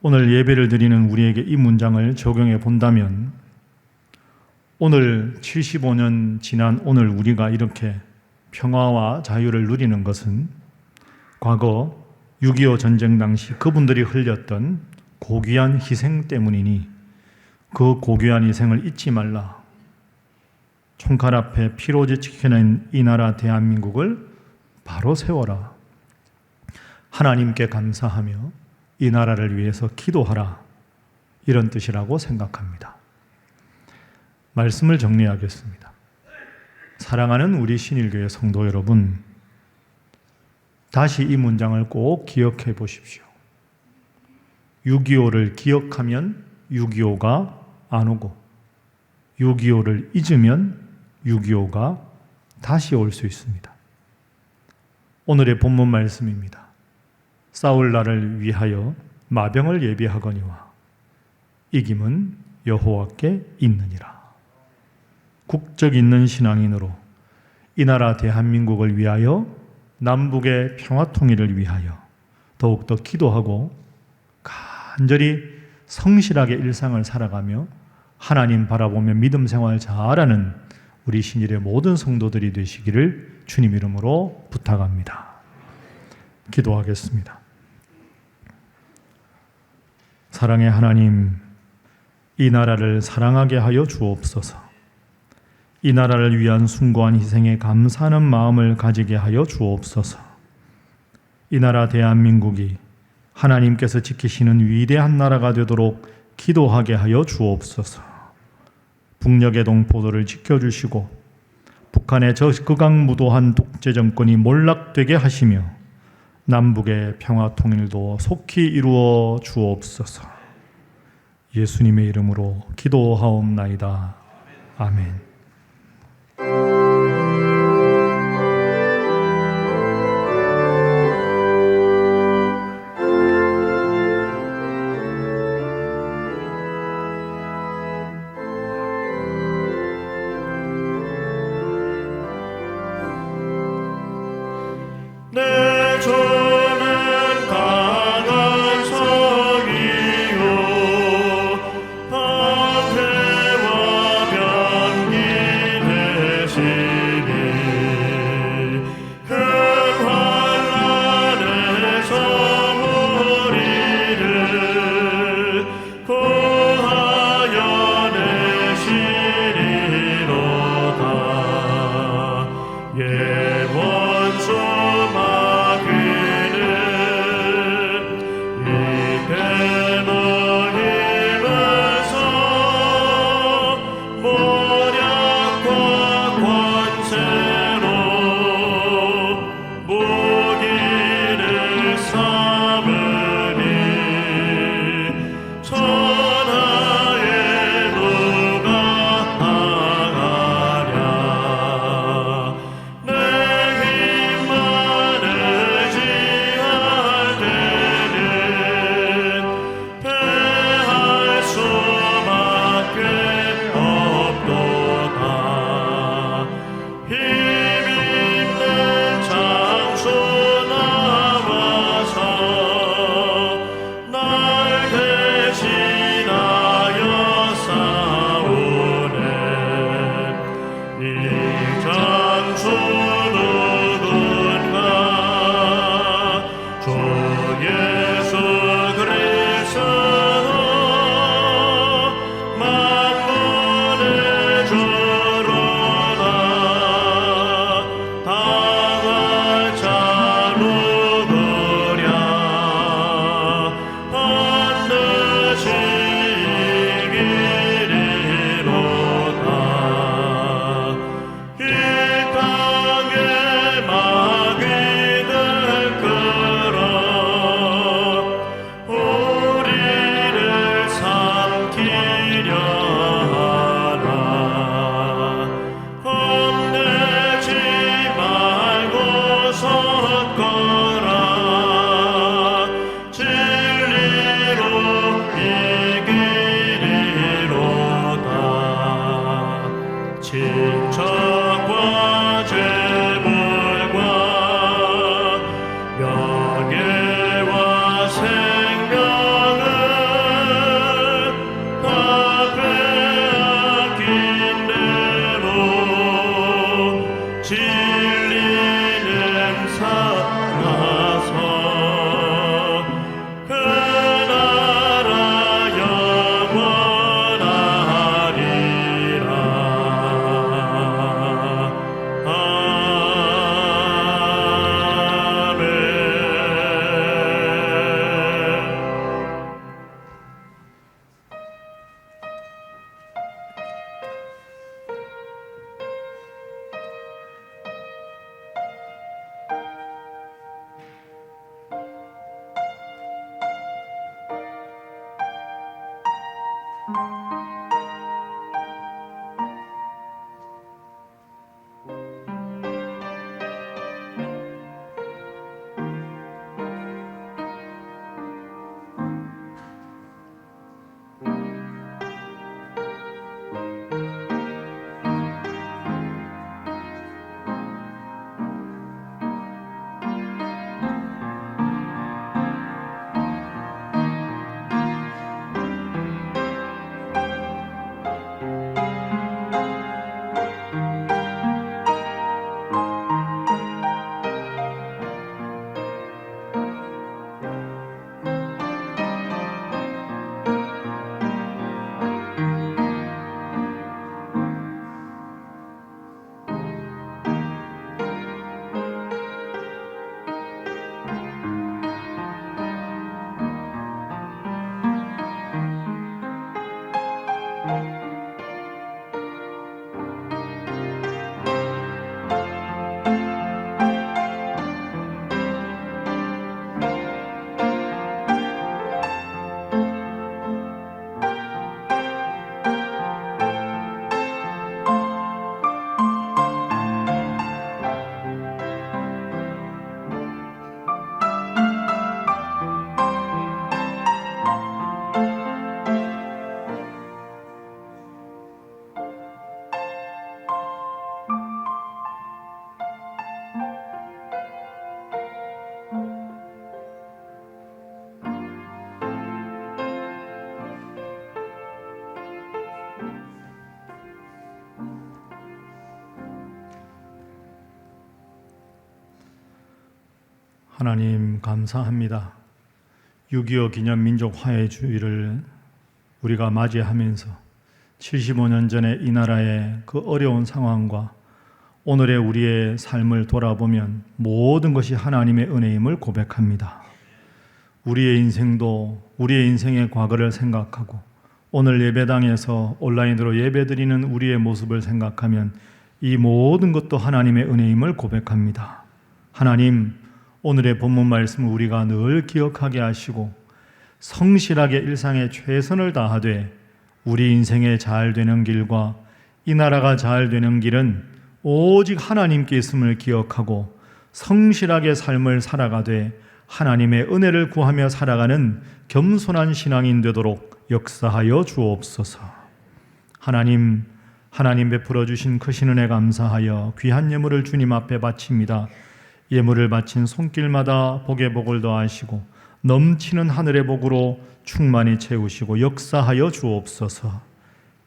오늘 예배를 드리는 우리에게 이 문장을 적용해 본다면 오늘 75년 지난 오늘 우리가 이렇게 평화와 자유를 누리는 것은 과거 6.25 전쟁 당시 그분들이 흘렸던 고귀한 희생 때문이니 그 고귀한 희생을 잊지 말라. 총칼 앞에 피로지 지켜낸 이 나라 대한민국을 바로 세워라. 하나님께 감사하며 이 나라를 위해서 기도하라. 이런 뜻이라고 생각합니다. 말씀을 정리하겠습니다. 사랑하는 우리 신일교회 성도 여러분, 다시 이 문장을 꼭 기억해 보십시오. 6.25를 기억하면 6.25가 안 오고 6.25를 잊으면 6.25가 다시 올 수 있습니다. 오늘의 본문 말씀입니다. 싸울 날을 위하여 마병을 예비하거니와 이김은 여호와께 있느니라. 국적 있는 신앙인으로 이 나라 대한민국을 위하여 남북의 평화 통일을 위하여 더욱더 기도하고 간절히 성실하게 일상을 살아가며 하나님 바라보며 믿음 생활 잘하는 우리 신일의 모든 성도들이 되시기를 주님 이름으로 부탁합니다. 기도하겠습니다. 사랑의 하나님, 이 나라를 사랑하게 하여 주옵소서. 이 나라를 위한 숭고한 희생에 감사하는 마음을 가지게 하여 주옵소서. 이 나라 대한민국이 하나님께서 지키시는 위대한 나라가 되도록 기도하게 하여 주옵소서. 북녘의 동포도를 지켜주시고 북한의 저 극악무도한 독재 정권이 몰락되게 하시며 남북의 평화 통일도 속히 이루어 주옵소서. 예수님의 이름으로 기도하옵나이다. 아멘. 내 조는 강한 성이요 방패와 병기 대신 거라 진리로 이기리로다 친척과 재물과 명예와 생명을 다 빼앗긴 대로 진리는 살아서 그 나라 영원하리라. 아멘. 하나님 감사합니다. 6.25 기념 민족 화해 주의를 우리가 맞이하면서 75년 전에 이 나라의 그 어려운 상황과 오늘의 우리의 삶을 돌아보면 모든 것이 하나님의 은혜임을 고백합니다. 우리의 인생도 우리의 인생의 과거를 생각하고 오늘 예배당에서 온라인으로 예배드리는 우리의 모습을 생각하면 이 모든 것도 하나님의 은혜임을 고백합니다. 하나님, 오늘의 본문 말씀을 우리가 늘 기억하게 하시고 성실하게 일상에 최선을 다하되 우리 인생에 잘 되는 길과 이 나라가 잘 되는 길은 오직 하나님께 있음을 기억하고 성실하게 삶을 살아가되 하나님의 은혜를 구하며 살아가는 겸손한 신앙인 되도록 역사하여 주옵소서. 하나님 베풀어 주신 크신 은혜 감사하여 귀한 예물을 주님 앞에 바칩니다. 예물을 바친 손길마다 복의 복을 더하시고 넘치는 하늘의 복으로 충만히 채우시고 역사하여 주옵소서.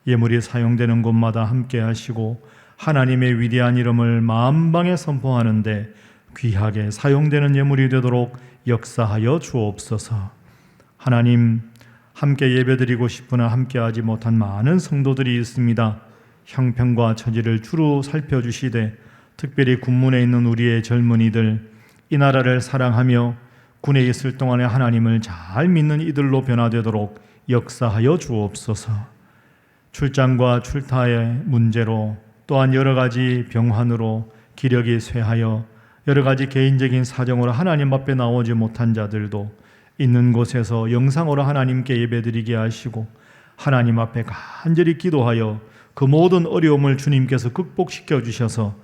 예물이 사용되는 곳마다 함께 하시고 하나님의 위대한 이름을 만방에 선포하는데 귀하게 사용되는 예물이 되도록 역사하여 주옵소서. 하나님, 함께 예배드리고 싶으나 함께하지 못한 많은 성도들이 있습니다. 형편과 처지를 주로 살펴주시되 특별히 군문에 있는 우리의 젊은이들, 이 나라를 사랑하며 군에 있을 동안에 하나님을 잘 믿는 이들로 변화되도록 역사하여 주옵소서. 출장과 출타의 문제로 또한 여러 가지 병환으로 기력이 쇠하여 여러 가지 개인적인 사정으로 하나님 앞에 나오지 못한 자들도 있는 곳에서 영상으로 하나님께 예배드리게 하시고 하나님 앞에 간절히 기도하여 그 모든 어려움을 주님께서 극복시켜 주셔서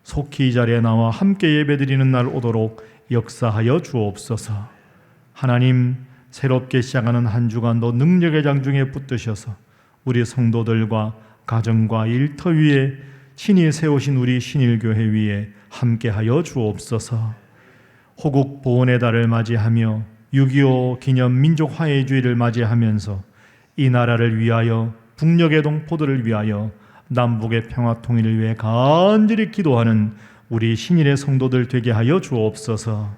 속히 이 자리에 나와 함께 예배드리는 날 오도록 역사하여 주옵소서. 하나님, 새롭게 시작하는 한 주간도 능력의 장중에 붙드셔서 우리 성도들과 가정과 일터 위에 친히 세우신 우리 신일교회 위에 함께하여 주옵소서. 호국 보훈의 달을 맞이하며 6.25 기념 민족 화해주의를 맞이하면서 이 나라를 위하여, 북녘의 동포들을 위하여, 남북의 평화 통일을 위해 간절히 기도하는 우리 신일의 성도들 되게 하여 주옵소서.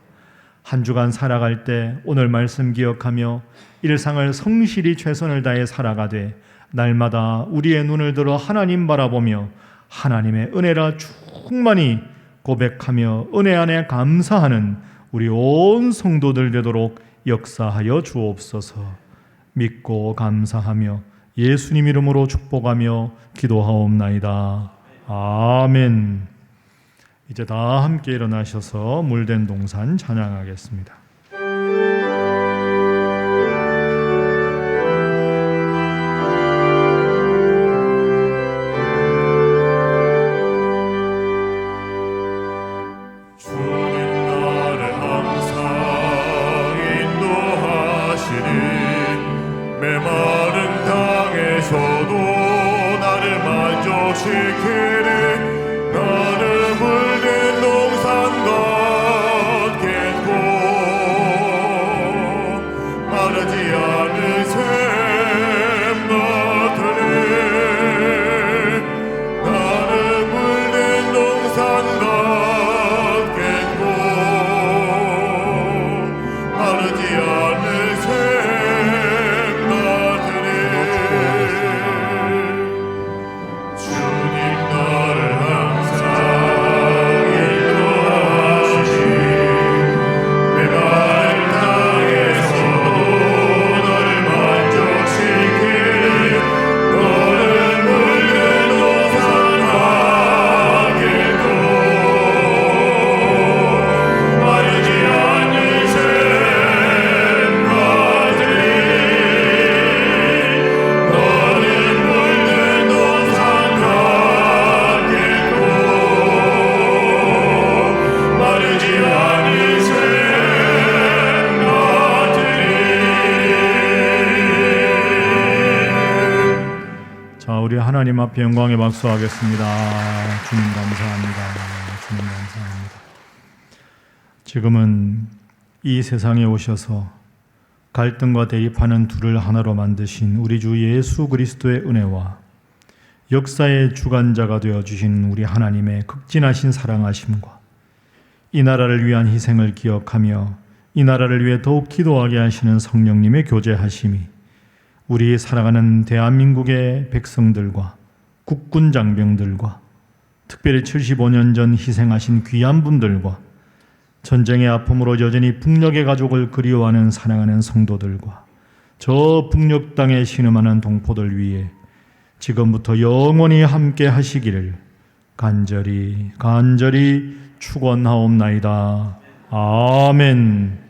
한 주간 살아갈 때 오늘 말씀 기억하며 일상을 성실히 최선을 다해 살아가되 날마다 우리의 눈을 들어 하나님 바라보며 하나님의 은혜라 충만히 고백하며 은혜 안에 감사하는 우리 온 성도들 되도록 역사하여 주옵소서. 믿고 감사하며 예수님 이름으로 축복하며 기도하옵나이다. 아멘. 이제 다 함께 일어나셔서 물된 동산 찬양하겠습니다. 주님 나를 항상 인도하시니 메마른 땅에서도 나를 만족시키니 나는 물든 동산 같겠고 마르지 않은 샘 같으니 나는 물든 동산 같겠고 마르지 않은 샘 같으니 주님 나를 항상 인도하시니 메마른 땅에서도 나를 만족시키니 너는 물든 동산 같겠고 마르지 않는 샘 같으니 너는 물든 동산 같겠고 마르지 않은 샘 같으니. 자, 우리 하나님 앞에 영광의 박수하겠습니다. 주님 감사합니다. 주님 감사합니다. 지금은 이 세상에 오셔서 갈등과 대립하는 둘을 하나로 만드신 우리 주 예수 그리스도의 은혜와 역사의 주관자가 되어 주신 우리 하나님의 극진하신 사랑하심과 이 나라를 위한 희생을 기억하며 이 나라를 위해 더욱 기도하게 하시는 성령님의 교제하심이 우리 살아가는 대한민국의 백성들과 국군 장병들과 특별히 75년 전 희생하신 귀한 분들과 전쟁의 아픔으로 여전히 북녘의 가족을 그리워하는 사랑하는 성도들과 저 북녘 땅에 신음하는 동포들 위해 지금부터 영원히 함께 하시기를 간절히 축원하옵나이다. 아멘.